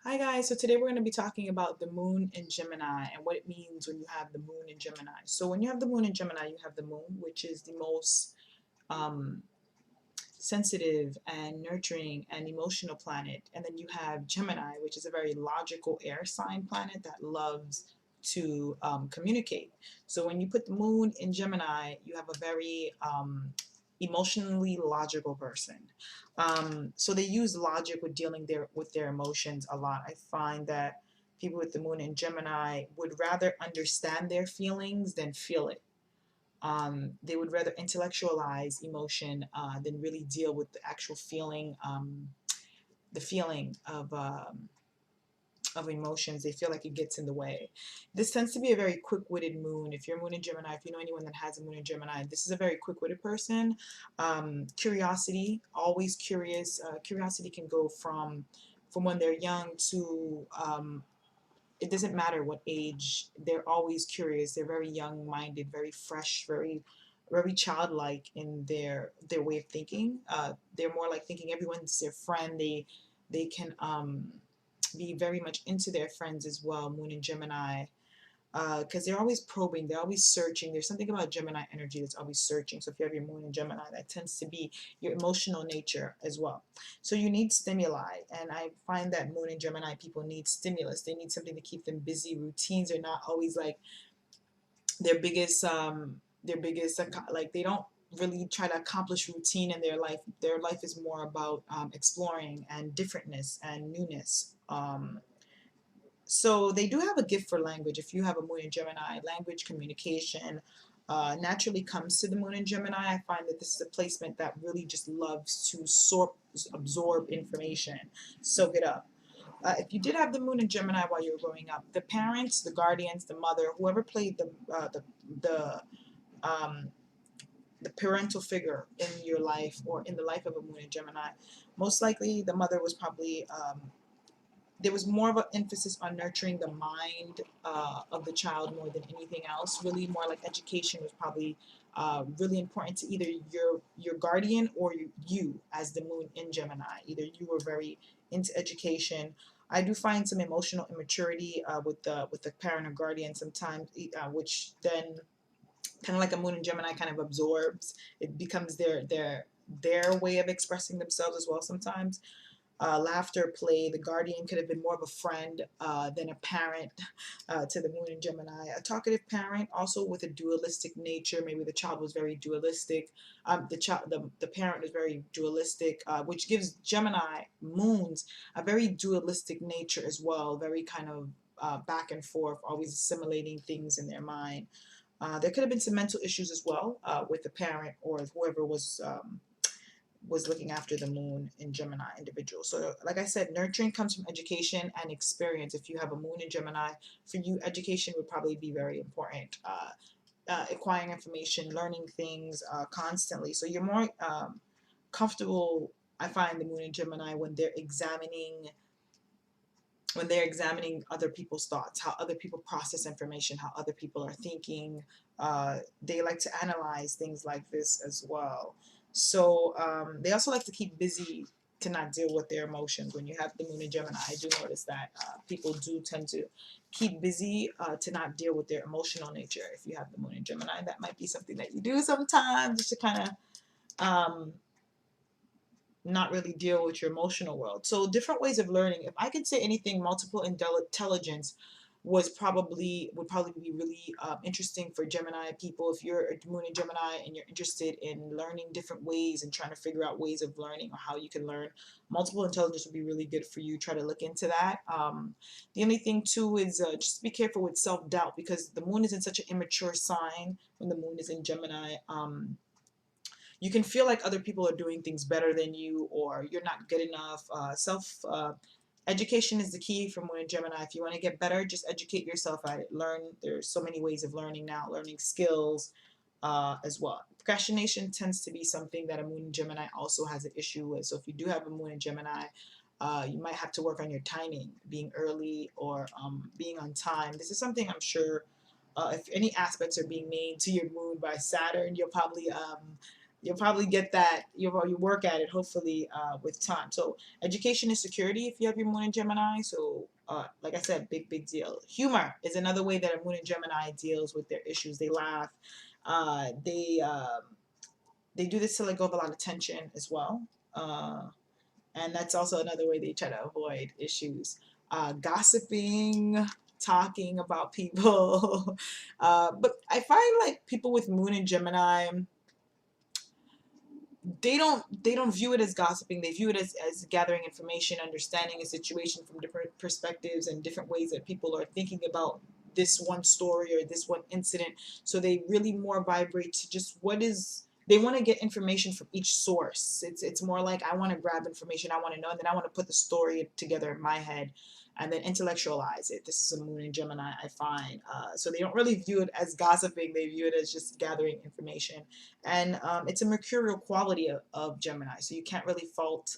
Hi guys, so today we're going to be talking about the moon in Gemini and what it means when you have the moon in Gemini. So when you have the moon in Gemini, you have the moon, which is the most um, sensitive and nurturing and emotional planet. And then you have Gemini, which is a very logical air sign planet that loves to communicate. So when you put the moon in Gemini, you have a very emotionally logical person. So they use logic with dealing with their emotions a lot. I find that people with the moon in Gemini would rather understand their feelings than feel it. They would rather intellectualize emotion than really deal with the actual feeling, the feeling of emotions. They feel like it gets in the way. This tends to be a very quick-witted moon. If you're moon in Gemini, if you know anyone that has a moon in Gemini, this is a very quick-witted person. Curiosity, always curious. Curiosity can go from when they're young to it doesn't matter what age, they're always curious. They're very young minded, very fresh, very childlike in their way of thinking. They're more like thinking everyone's their friend. They can be very much into their friends as well, moon and Gemini, because they're always probing, they're always searching. There's something about Gemini energy that's always searching. So if you have your moon in Gemini, that tends to be your emotional nature as well. So you need stimuli, and I find that moon in Gemini people need stimulus. They need something to keep them busy. Routines are not always like their biggest like they don't really try to accomplish routine in their life. Their life is more about exploring and differentness and newness. So they do have a gift for language. If you have a moon in Gemini, language communication naturally comes to the moon in Gemini. I find that this is a placement that really just loves to absorb information, soak it up. If you did have the moon in Gemini while you were growing up, the parents, the guardians, the mother, whoever played the um, the parental figure in your life or in the life of a moon in Gemini, most likely the mother was probably there was more of an emphasis on nurturing the mind of the child more than anything else. Really, more like education was probably really important to either your guardian or you as the moon in Gemini. Either you were very into education. I do find some emotional immaturity with the parent or guardian sometimes, which then kind of like a moon in Gemini kind of absorbs. It becomes their way of expressing themselves as well sometimes. Laughter, play. The guardian could have been more of a friend than a parent to the moon in Gemini. A talkative parent, also with a dualistic nature. Maybe the child was very dualistic. The parent is very dualistic, which gives Gemini moons a very dualistic nature as well. Very kind of back and forth, always assimilating things in their mind. There could have been some mental issues as well with the parent or whoever was looking after the moon in Gemini individual. So like I said, nurturing comes from education and experience. If you have a moon in Gemini, for you, education would probably be very important. Acquiring information, learning things constantly. So you're more comfortable, I find, the moon in Gemini when they're examining other people's thoughts, how other people process information, how other people are thinking. They like to analyze things like this as well. So they also like to keep busy to not deal with their emotions. When you have the moon in Gemini, I do notice that people do tend to keep busy to not deal with their emotional nature. If you have the moon in Gemini, that might be something that you do sometimes just to kind of not really deal with your emotional world. So different ways of learning. If I could say anything, multiple intelligence would probably be really interesting for Gemini people. If you're a moon in Gemini and you're interested in learning different ways and trying to figure out ways of learning or how you can learn, multiple intelligence would be really good for you. Try to look into that. The only thing too is just be careful with self-doubt, because the moon is in such an immature sign when the moon is in Gemini. You can feel like other people are doing things better than you, or you're not good enough. Education is the key for Moon and Gemini. If you want to get better, just educate yourself at it. Learn. There's so many ways of learning now. Learning skills as well. Procrastination tends to be something that a Moon and Gemini also has an issue with. So if you do have a Moon and Gemini, you might have to work on your timing, being early or being on time. This is something I'm sure if any aspects are being made to your moon by Saturn, you'll probably you'll probably get that. You work at it hopefully with time. So education is security if you have your moon in Gemini. So like I said, big deal. Humor is another way that a moon in Gemini deals with their issues. They laugh. Uh, they um, they do this to let go of a lot of tension as well. And that's also another way they try to avoid issues. Gossiping, talking about people. But I find like people with moon in Gemini, they don't view it as gossiping. They view it as gathering information, understanding a situation from different perspectives and different ways that people are thinking about this one story or this one incident. So they really more vibrate to just what is, they want to get information from each source. It's more like I want to grab information, I want to know, and then I want to put the story together in my head and then intellectualize it. This is a moon in Gemini, I find. So they don't really view it as gossiping. They view it as just gathering information, and it's a mercurial quality of Gemini, so you can't really fault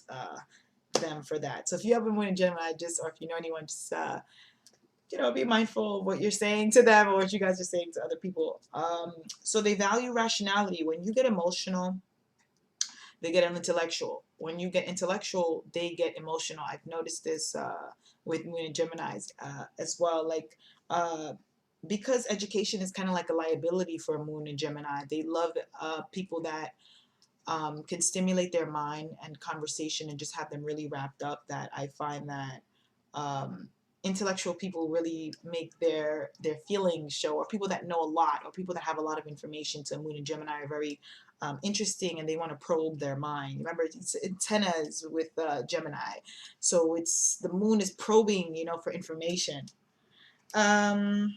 them for that. So if you have a moon in Gemini, just, or if you know anyone, just be mindful of what you're saying to them or what you guys are saying to other people. So they value rationality. When you get emotional, they get intellectual. When you get intellectual, they get emotional. I've noticed this with Moon and Gemini's as well. Like, because education is kind of like a liability for Moon and Gemini, they love people that can stimulate their mind and conversation and just have them really wrapped up. That I find that um, intellectual people really make their feelings show, or people that know a lot, or people that have a lot of information to Moon and Gemini are very interesting, and they want to probe their mind. Remember, it's antennas with Gemini, so it's the Moon is probing, for information. Um,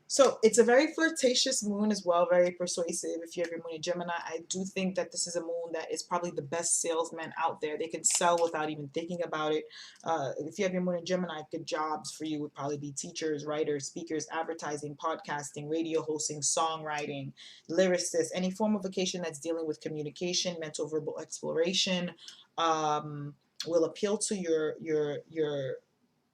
so it's a very flirtatious moon as well, very persuasive. If you have your moon in Gemini, I do think that this is a moon that is probably the best salesman out there. They can sell without even thinking about it. If you have your moon in Gemini, good jobs for you would probably be teachers, writers, speakers, advertising, podcasting, radio hosting, songwriting, lyricists, any form of vocation that's dealing with communication, mental verbal exploration, um, will appeal to your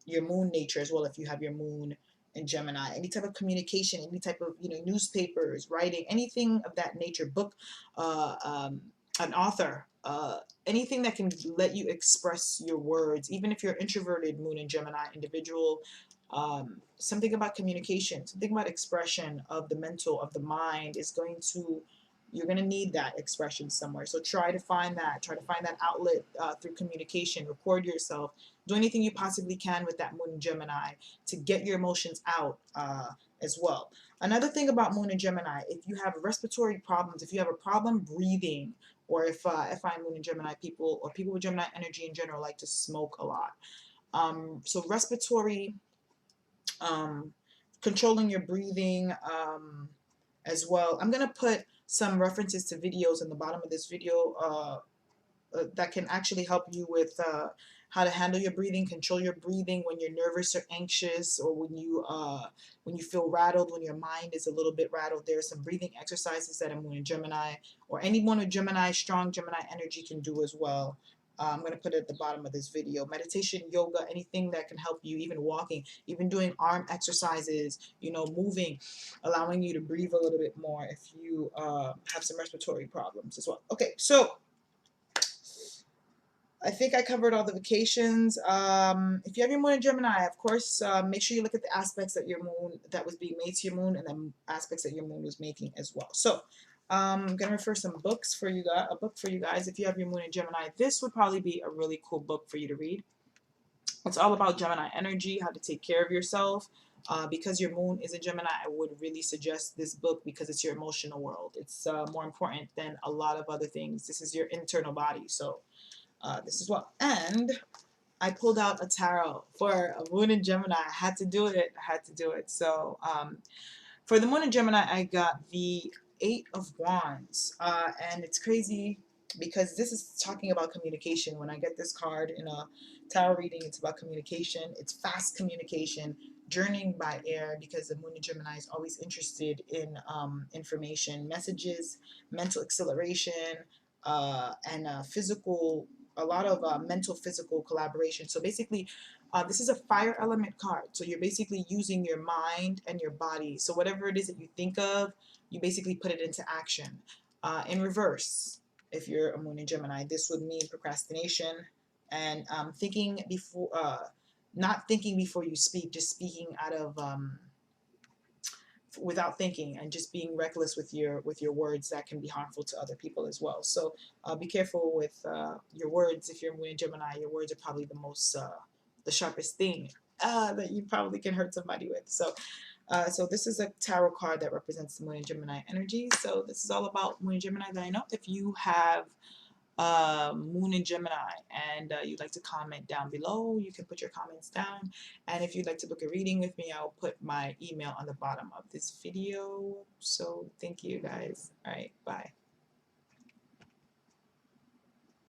moon nature as well. If you have your moon in Gemini, any type of communication, any type of newspapers, writing, anything of that nature, book, an author, anything that can let you express your words, even if you're introverted moon in Gemini individual. Something about communication, something about expression of the mental, of the mind is going to, you're going to need that expression somewhere. So try to find that outlet through communication. Record yourself, do anything you possibly can with that moon in Gemini to get your emotions out as well. Another thing about moon in Gemini, if you have respiratory problems, if you have a problem breathing, or if I'm moon in Gemini, people or people with Gemini energy in general like to smoke a lot. So respiratory, um, controlling your breathing as well. I'm gonna put some references to videos in the bottom of this video that can actually help you with how to handle your breathing, control your breathing when you're nervous or anxious, or when you feel rattled, when your mind is a little bit rattled. There are some breathing exercises that a moon in Gemini or anyone with Gemini, strong Gemini energy can do as well. I'm going to put it at the bottom of this video. Meditation, yoga, anything that can help you, even walking, even doing arm exercises, moving, allowing you to breathe a little bit more if you have some respiratory problems as well. Okay, so I think I covered all the vacations. If you have your moon in Gemini, of course, make sure you look at the aspects that your moon that was being made to your moon, and then aspects that your moon was making as well. So I'm gonna refer some books for you guys. A book for you guys. If you have your moon in Gemini, this would probably be a really cool book for you to read. It's all about Gemini energy, how to take care of yourself. Because your moon is a Gemini, I would really suggest this book because it's your emotional world. It's more important than a lot of other things. This is your internal body. So this is what, and I pulled out a tarot for a moon in Gemini. I had to do it. I had to do it. So for the moon in Gemini, I got the Eight of Wands, and it's crazy because this is talking about communication. When I get this card in a tarot reading, it's about communication. It's fast communication, journeying by air, because the moon in Gemini is always interested in information, messages, mental acceleration, and physical, a lot of mental physical collaboration. So basically, this is a fire element card. So you're basically using your mind and your body. So whatever it is that you think of, you basically put it into action. In reverse, if you're a moon in Gemini, this would mean procrastination and thinking before, not thinking before you speak, just speaking out of without thinking, and just being reckless with your words that can be harmful to other people as well. So be careful with your words. If you're a moon in Gemini, your words are probably the sharpest thing that you probably can hurt somebody with. So this is a tarot card that represents the Moon and Gemini energy. So this is all about Moon and Gemini that I know. If you have Moon and Gemini and you'd like to comment down below, you can put your comments down. And if you'd like to book a reading with me, I'll put my email on the bottom of this video. So thank you guys. All right, bye.